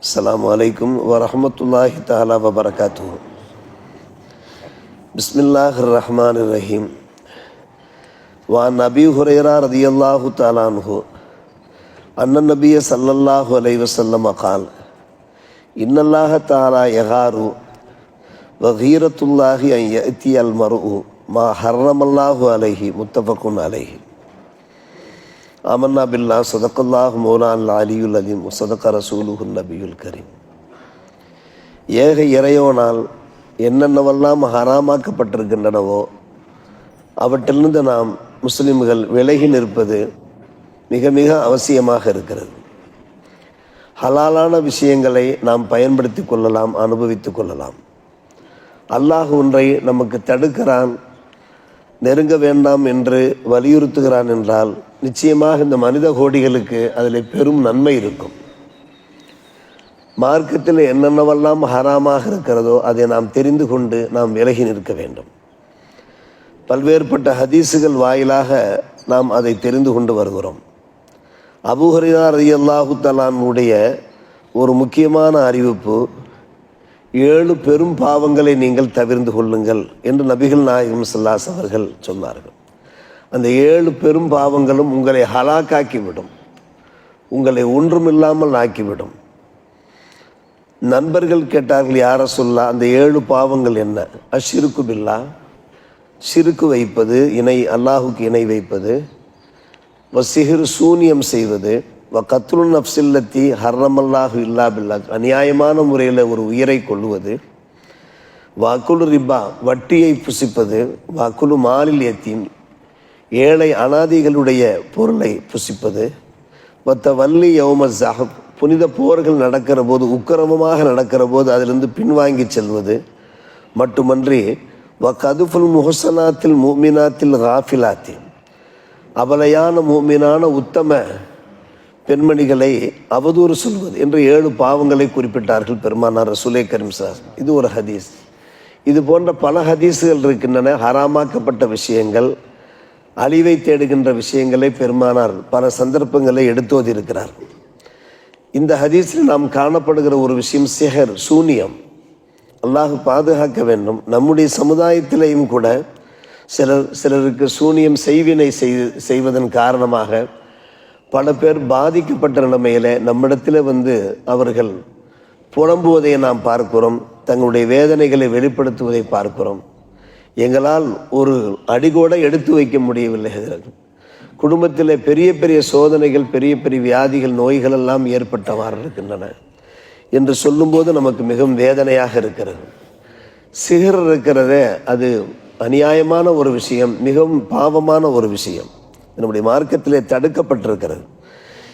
அஸ்ஸலாமு அலைக்கும் வரஹ்மத்துல்லாஹி தஆலா வபரகாத்துஹு. பிஸ்மில்லாஹிர் ரஹ்மானிர் ரஹீம். வஅன் அபீ ஹுரைரா ரலியல்லாஹு தஆலா அன்ஹு அன்னன் நபிய ஸல்லல்லாஹு அலைஹி வஸல்லம் قال இன்னல்லாஹ தஆலா யகாரு வகீரத்துல்லாஹி அன் யஅதியல் மர்உ மா ஹர்ரமல்லாஹு அலைஹி முத்தஃபகுன் அலைஹி. ஆமன்னா பில்லா சதக்கல்லாஹு மௌலான் அலியுல் அலீம் சதக்க ரசூலுஹுன் நபியுல் கரீம். ஏக இறையோனால் என்னென்னவெல்லாம் ஹராமாக்கப்பட்டிருக்கின்றனவோ அவற்றிலிருந்து நாம் முஸ்லிம்கள் விலகி நிற்பது மிக மிக அவசியமாக இருக்கிறது. ஹலாலான விஷயங்களை நாம் பயன்படுத்தி கொள்ளலாம், அனுபவித்து கொள்ளலாம். அல்லாஹ் ஒன்றை நமக்கு தடுக்கிறான், நெருங்க வேண்டாம் என்று வலியுறுத்துகிறான் என்றால் நிச்சயமாக இந்த மனித கோடிகளுக்கு அதில் பெரும் நன்மை இருக்கும். மார்க்கத்தில் என்னென்னவெல்லாம் ஹராமாக இருக்கிறதோ அதை நாம் தெரிந்து கொண்டு நாம் விலகி நிற்க வேண்டும். பல்வேறுபட்ட ஹதீஸுகள் வாயிலாக நாம் அதை தெரிந்து கொண்டு வருகிறோம். அபூ ஹுரைரா ரலியல்லாஹு தஆலா அன்ஹுடைய ஒரு முக்கியமான அறிவிப்பு, 7 பெரும் பாவங்களை நீங்கள் தவிர்ந்து கொள்ளுங்கள் என்று நபிகள் நாயகம் ஸல்லல்லாஹு அலைஹி அவர்கள் சொன்னார்கள். அந்த 7 பெரும் பாவங்களும் உங்களை ஹலாக்காக்கிவிடும், உங்களை ஒன்றுமில்லாமல் ஆக்கிவிடும். நண்பர்கள் கேட்டார்கள், யார சொல்லா அந்த 7 பாவங்கள் என்ன? அஷ்ஷிருக்கு பில்லா, ஷிருக்கு வைப்பது, அல்லாஹுக்கு இணை வைப்பது, வசிஹிர் சூனியம் செய்வது, கத்ரு நஃப்ஸில்லத்தி ஹர்ரமல்லாஹு இல்லா பில்லா அநியாயமான முறையில் ஒரு உயிரை கொள்ளுவது, வாக்குலு ரிபா வட்டியை புசிப்பது, வாக்குலு மாலில் யத்தீம் ஏழை அனாதிகளுடைய பொருளை புசிப்பது, மற்ற வள்ளி யௌம ஸஹப் புனித போர்கள் நடக்கிற போது உக்கிரமமாக நடக்கிற போது அதிலிருந்து பின்வாங்கி செல்வது மட்டுமன்றி, கதுஃபுல் முஹ்சனாத்தில் முஃமினாத்தில் காஃபிலாத்தி அபலையான மூமினான உத்தம பெண்மணிகளை அவதூறு சொல்வது என்று 7 பாவங்களை குறிப்பிட்டார்கள் பெருமானார் ரசூலே கரீம் ஸல்லல்லாஹு அலைஹி வஸல்லம். இது ஒரு ஹதீஸ். இது போன்ற பல ஹதீஸுகள் இருக்கின்றன. ஹராமாக்கப்பட்ட விஷயங்கள், அழிவை தேடுகின்ற விஷயங்களை பெருமானார் பல சந்தர்ப்பங்களை எடுத்தோதி இருக்கிறார். இந்த ஹதீஸில் நாம் காணப்படுகிற ஒரு விஷயம் சிஹர், சூனியம். அல்லாஹ் பாதுகாக்க வேண்டும். நம்முடைய சமுதாயத்திலேயும் கூட சிலருக்கு சூனியம் செய்வினை செய்வதன் காரணமாக பல பேர் பாதிக்கப்பட்ட நிலைமையில் நம்மிடத்தில் அவர்கள் புலம்புவதை நாம் பார்க்கிறோம், தங்களுடைய வேதனைகளை வெளிப்படுத்துவதை பார்க்கிறோம். எங்களால் ஒரு அடிகூட எடுத்து வைக்க முடியவில்லை. குடும்பத்தில் பெரிய பெரிய சோதனைகள், பெரிய பெரிய வியாதிகள், நோய்கள் எல்லாம் ஏற்பட்டவாறு இருக்கின்றன என்று சொல்லும்போது நமக்கு மிகவும் வேதனையாக இருக்கிறது. சிஹர் இருக்கிறதே, அது அநியாயமான ஒரு விஷயம், மிகவும் பாவமான ஒரு விஷயம், நம்முடைய மார்க்கத்திலே தடுக்கப்பட்டிருக்கிறது.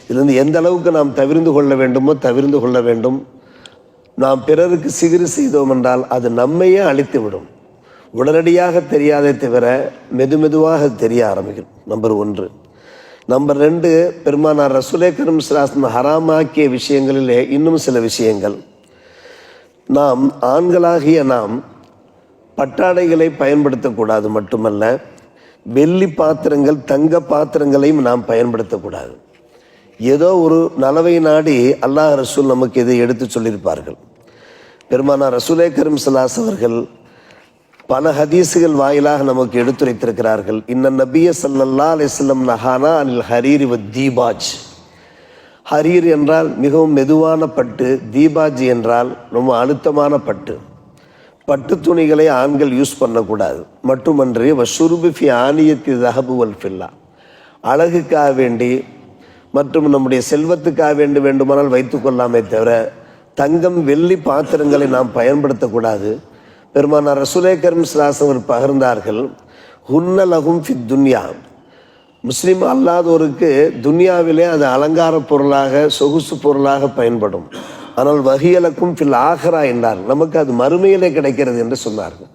இதிலிருந்து எந்த அளவுக்கு நாம் தவிர்ந்து கொள்ள வேண்டுமோ தவிர்ந்து கொள்ள வேண்டும். நாம் பிறருக்கு சிகிறு செய்தோம் என்றால் அது நம்மையே அழித்துவிடும். உடனடியாக தெரியாதே தவிர மெதுமெதுவாக தெரிய ஆரம்பிக்கும். நம்பர் 1. நம்பர் 2, பெருமானார் ரசூலே கரீம் ஸல்லல்லாஹு அலைஹி வஸல்லம் ஹராமாக்கிய விஷயங்களிலே இன்னும் சில விஷயங்கள். நாம் ஆண்களாகிய நாம் பட்டாடைகளை பயன்படுத்தக்கூடாது மட்டுமல்ல, வெள்ளி பாத்திரங்கள், தங்க பாத்திரங்களையும் நாம் பயன்படுத்தக்கூடாது. ஏதோ ஒரு நலவை நாடி அல்லாஹ் ரசூல் நமக்கு இதை எடுத்து சொல்லியிருப்பார்கள். பெருமானார் ரசூலே கரீம் ஸல்லல்லாஹு அலைஹி அவர்கள் பல ஹதீஸுகள் வாயிலாக நமக்கு எடுத்துரைத்திருக்கிறார்கள். இன்ன நபிய ஸல்லல்லாஹு அலைஹி வஸல்லம் நஹானா அனில் ஹரீரி வ தீபாஜ். ஹரீர் என்றால் மிகவும் மெதுவான பட்டு, தீபாஜ் என்றால் ரொம்ப அழுத்தமான பட்டு. பட்டு துணிகளை ஆண்கள் யூஸ் பண்ணக்கூடாது. மட்டுமன்றி வஷுருபி ஃபி ஆனியத்தி ஸஹபு வல் ஃபில்லா, அழகுக்காக வேண்டி மற்றும் நம்முடைய செல்வத்துக்காக வேண்டுமானால் வைத்துக்கொள்ளாமே தவிர தங்கம் வெள்ளி பாத்திரங்களை நாம் பயன்படுத்தக்கூடாது. பெருமானார் ரசூலே கரீம் ஸல்லல்லாஹு அலைஹி வஸல்லம் பகிர்ந்தார்கள், ஹுன்ன லஹும் ஃபி துன்யா, முஸ்லீம் அல்லாதோருக்கு துன்யாவிலே அது அலங்கார பொருளாக, சொகுசு பொருளாக பயன்படும். ஆனால் வஹியலக்கும் ஃபில் ஆஹிரா என்றார், நமக்கு அது மறுமையிலே கிடைக்கிறது என்று சொன்னார்கள்.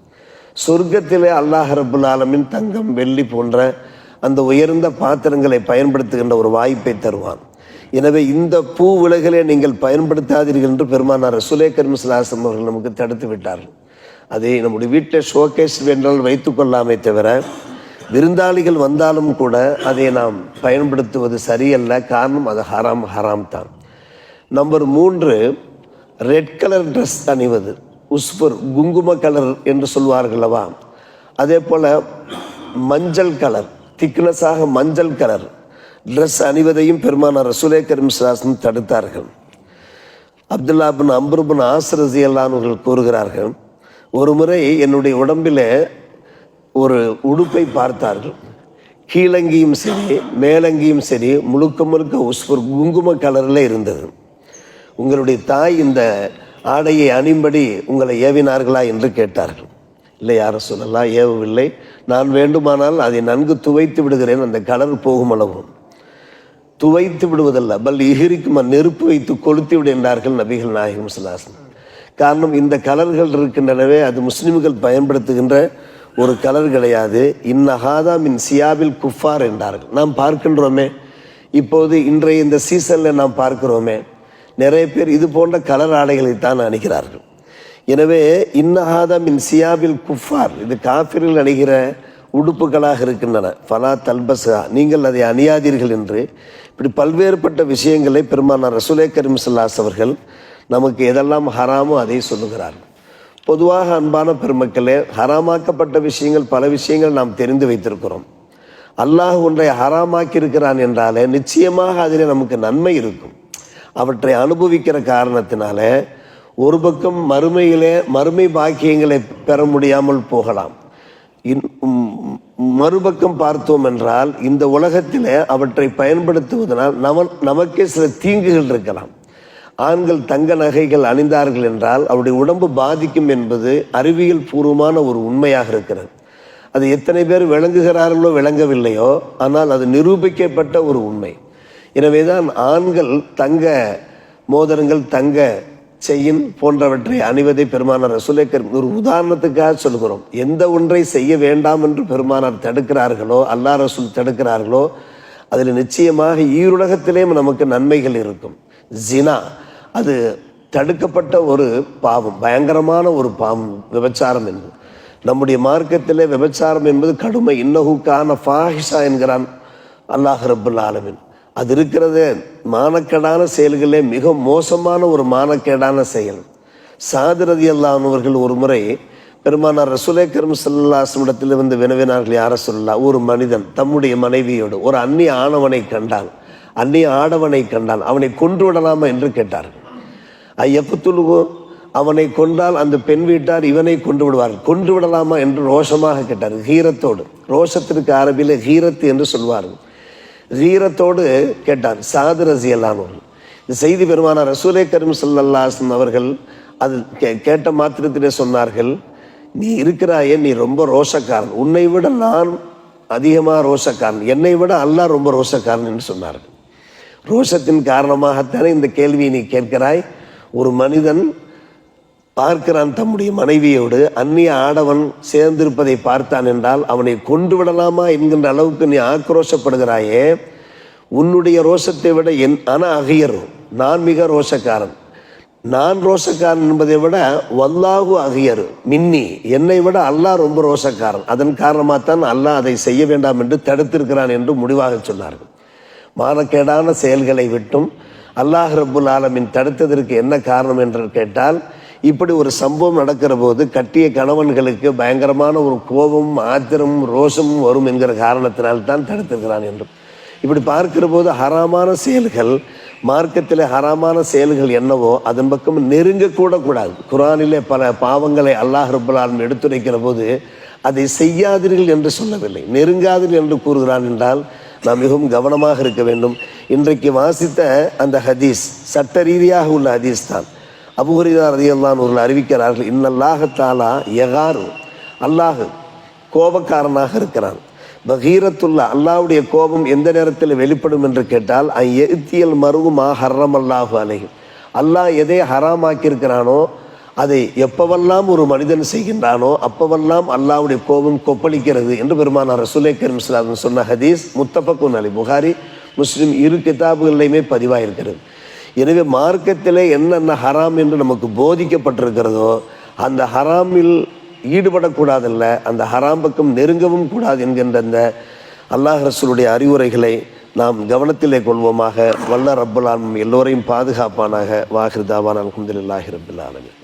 சொர்க்கத்திலே அல்லாஹ் ரப்புல் ஆலமீன் தங்கம் வெள்ளி போன்ற அந்த உயர்ந்த பாத்திரங்களை பயன்படுத்துகின்ற ஒரு வாய்ப்பை தருவான். எனவே இந்த பூ உலகிலே நீங்கள் பயன்படுத்தாதீர்கள் என்று பெருமானார் ரசூலே கரீம் ஸல்லல்லாஹு அலைஹி வஸல்லம் அவர்கள் நமக்கு தடுத்து விட்டார்கள். அதை நம்முடைய வீட்டில் ஷோகேஸ் வென்றால் வைத்து கொள்ளாமே தவிர விருந்தாளிகள் வந்தாலும் கூட அதை நாம் பயன்படுத்துவது சரியல்ல. காரணம் அது ஹராம் தான். நம்பர் 3, ரெட் கலர் ட்ரெஸ் அணிவது, உஸ்பர் குங்கும கலர் என்று சொல்வார்களவா, அதே போல் மஞ்சள் கலர், திக்னஸாக மஞ்சள் கலர் ட்ரெஸ் அணிவதையும் பெருமானார் ரசூலே கரீம் ஸல்லல்லாஹு அலைஹி வஸல்லம் தடுத்தார்கள். அப்துல்லா பின் அம்ர் பின் ஆஸ் ரலியல்லாஹு அன்ஹு கூறுகிறார்கள், ஒரு முறை என்னுடைய உடம்பில் ஒரு உடுப்பை பார்த்தார்கள். கீழங்கியும் சரி மேலங்கியும் சரி முழுக்க முழுக்க உஸ்பர் குங்கும கலரில் இருந்தது. உங்களுடைய தாய் இந்த ஆடையை அணியும்படி உங்களை ஏவினார்களா என்று கேட்டார்கள். இல்லை யார சொல்லலாம், ஏவவில்லை, நான் வேண்டுமானால் அதை நன்கு துவைத்து விடுகிறேன், அந்த கலர் போகும் அளவு. துவைத்து விடுவதல்ல, பல் இஹிரிக்குமா, நெருப்பு வைத்து கொளுத்தி விடு என்றார்கள் நபிகள் நாயகம் ஸல்லல்லாஹு அலைஹி வஸல்லம். காரணம், இந்த கலர்கள் இருக்கின்றனவே அது முஸ்லிம்கள் பயன்படுத்துகின்ற ஒரு கலர் கிடையாது. இன்னஹாதா மின் சியாபில் குஃபார் என்றார்கள். நாம் பார்க்கின்றோமே, இப்போது இன்றைய இந்த சீசனில் நாம் பார்க்கிறோமே, நிறைய பேர் இது போன்ற கலர் ஆடைகளைத்தான் அணிகிறார்கள். எனவே இன்னஹாதா மின் சியாபில் குஃபார், இது காஃபிர்கள் அணிகிற உடுப்புகளாக இருக்கின்றன. ஃபலா தல்பஸா, நீங்கள் அதை அணியாதீர்கள் என்று இப்படி பல்வேறுபட்ட விஷயங்களை பெருமானார் ரசூலே கரீம் ஸல்லல்லாஹு அலைஹி அவர்கள் நமக்கு எதெல்லாம் ஹராமோ அதை சொல்லுகிறார்கள். பொதுவாக அன்பான பெருமக்களே, ஹராமாக்கப்பட்ட விஷயங்கள் பல விஷயங்கள் நாம் தெரிந்து வைத்திருக்கிறோம். அல்லாஹ் ஒன்றை ஹராமாக்கி இருக்கிறான் என்றாலே நிச்சயமாக அதில் நமக்கு நன்மை இருக்கும். அவற்றை அனுபவிக்கிற காரணத்தினால ஒரு பக்கம் மறுமையிலே மறுமை பாக்கியங்களை பெற முடியாமல் போகலாம். மறுபக்கம் பார்த்தோம் என்றால் இந்த உலகத்தில் அவற்றை பயன்படுத்துவதனால் நமக்கே சில தீங்குகள் இருக்கலாம். ஆண்கள் தங்க நகைகள் அணிந்தார்கள் என்றால் அவருடைய உடம்பு பாதிக்கும் என்பது அறிவியல் பூர்வமான ஒரு உண்மையாக இருக்கிறது. அது எத்தனை பேர் விளங்குகிறார்களோ விளங்கவில்லையோ, ஆனால் அது நிரூபிக்கப்பட்ட ஒரு உண்மை. எனவேதான் ஆண்கள் தங்க மோதிரங்கள், தங்க செயின் போன்றவற்றை அணிவதை பெருமானார் ரசூலே கரீம் ஒரு உதாரணத்துக்காக சொல்கிறோம். எந்த ஒன்றை செய்ய வேண்டாம் என்று பெருமானார் தடுக்கிறார்களோ, அல்லாஹ் ரசூல் தடுக்கிறார்களோ, அதில் நிச்சயமாக ஈருலகத்திலேயும் நமக்கு நன்மைகள் இருக்கும். ஜினா, அது தடுக்கப்பட்ட ஒரு பாவம், பயங்கரமான ஒரு பாவம் விபச்சாரம் என்பது. நம்முடைய மார்க்கத்திலே விபச்சாரம் என்பது கடுமை. இன்னஹுக்கான ஃபாஹிஷா என்கிறான் அல்லாஹ் ரப்புல் ஆலமீன். அது இருக்கிறது மானக்கேடான செயல்களே மிக மோசமான ஒரு மானக்கேடான செயல். சாத் ரலியல்லாஹு அன்ஹு அவர்கள் ஒரு முறை பெருமானார் ரசூலே கரீம் ஸல்லல்லாஹு அலைஹி வஸல்லம் இடத்தில் வந்து வினவினார்கள், யா ரசூலல்லாஹ், ஒரு மனிதன் தம்முடைய மனைவியோடு ஒரு அந்நிய ஆணவனை கண்டான், அந்நிய ஆடவனை கண்டான், அவனை கொன்று விடலாமா என்று கேட்டார்கள். ஐயக்குத்துலுகோ, அவனை கொண்டால் அந்த பெண் வீட்டார் இவனை கொண்டு விடுவார்கள், கொன்று விடலாமா என்று ரோஷமாக கேட்டார்கள். ஹீரத்தோடு, ரோஷத்திற்கு அரபியில் ஹீரத்து என்று சொல்வார்கள். ஹீரத்தோடு கேட்டார் சாத் ரலியல்லாஹு அன்ஹு. இந்த செய்தி பெருமானார் ரசூலே கரீம் ஸல்லல்லாஹு அலைஹி வஸல்லம் அவர்கள் அது கேட்ட மாத்திரத்திலே சொன்னார்கள், நீ இருக்கிறாயே, நீ ரொம்ப ரோஷக்காரன், உன்னை விட நான் அதிகமாக ரோஷக்காரன், என்னை விட அல்லாஹ் ரொம்ப ரோஷக்காரன் என்று சொன்னார்கள். ரோஷத்தின் காரணமாகத்தானே இந்த கேள்வியை நீ கேட்கிறாய். ஒரு மனிதன் பார்க்கிறான் தம்முடைய மனைவியோடு அந்நிய ஆடவன் சேர்ந்திருப்பதை பார்த்தான் என்றால் அவனை கொண்டு விடலாமா என்கின்ற அளவுக்கு நீ ஆக்ரோஷப்படுகிறாயே. உன்னுடைய ரோஷத்தை விட அகியர், நான் மிக ரோஷக்காரன். நான் ரோஷக்காரன் என்பதை விட வல்லாஹு அகியர் மின்னி, என்னை விட அல்லாஹ் ரொம்ப ரோஷக்காரன். அதன் காரணமாகத்தான் அல்லாஹ் அதை செய்ய வேண்டாம் என்று தடுத்திருக்கிறான் என்று முடிவாக சொன்னார்கள். மானக்கேடான செயல்களை விட்டும் அல்லாஹ் ரப்புல் ஆலமீன் தடுத்ததற்கு என்ன காரணம் என்று கேட்டால், இப்படி ஒரு சம்பவம் நடக்கிற போது கட்டிய கணவன்களுக்கு பயங்கரமான ஒரு கோபமும் ஆத்திரமும் ரோஷமும் வரும் என்கிற காரணத்தினால்தான் தடுத்திருக்கிறான் என்றும். இப்படி பார்க்கிற போது ஹராமான செயல்கள், மார்க்கத்தில் ஹராமான செயல்கள் என்னவோ அதன் பக்கம் நெருங்கக்கூட கூடாது. குர்ஆனிலே பல பாவங்களை அல்லாஹ் ரப்புல் ஆலமீன் எடுத்துரைக்கிற போது அதை செய்யாதீர்கள் என்று சொல்லவில்லை, நெருங்காதீர்கள் என்று கூறுகிறான். என்றால் நாம் மிகவும் கவனமாக இருக்க வேண்டும். இன்றைக்கு வாசித்த அந்த ஹதீஸ் சட்ட ரீதியாக உள்ள ஹதீஸ் தான். அபூ ஹுரைரா ரலியல்லாஹு அன்ஹு அவர்கள் அறிவிக்கிறார்கள், இன்னல்லாஹ தஆலா யகாரு, அல்லாஹ் கோபக்காரனாக இருக்கிறான். பகீரத்துல்லா, அல்லாஹ்வுடைய கோபம் எந்த நேரத்தில் வெளிப்படும் என்று கேட்டால், ஐயத்தியல் மருகுமா ஹர்ரம் அல்லாஹு அலைஹி, அல்லாஹ் எதை ஹராமாக்கியிருக்கிறானோ அதை எப்பவெல்லாம் ஒரு மனிதன் செய்கின்றானோ அப்பவெல்லாம் அல்லாஹ்வுடைய கோபம் கொப்பளிக்கிறது என்று பெருமானார் ரசூலே கரீம் ஸல்லல்லாஹு அலைஹி வஸல்லம் சொன்ன ஹதீஸ் முத்தஃபக்குன் அலைஹி, புகாரி முஸ்லிம் இரு கிதாபுகளிலுமே பதிவாயிருக்கிறது. எனவே மார்க்கத்திலே என்னென்ன ஹராம் என்று நமக்கு போதிக்கப்பட்டிருக்கிறதோ அந்த ஹராமில் ஈடுபடக்கூடாதல்ல, அந்த ஹராம் பக்கம் நெருங்கவும் கூடாது என்கின்ற அந்த அல்லாஹ் ரசூலுடைய அறிவுரைகளை நாம் கவனத்திலே கொள்வோமாக. வல்ல ரப்பல் ஆலமீன் எல்லோரையும் பாதுகாப்பானாக. வாஹிர் தாவானா அல்ஹம்துலில்லாஹி ரப்பில் ஆலமீன்.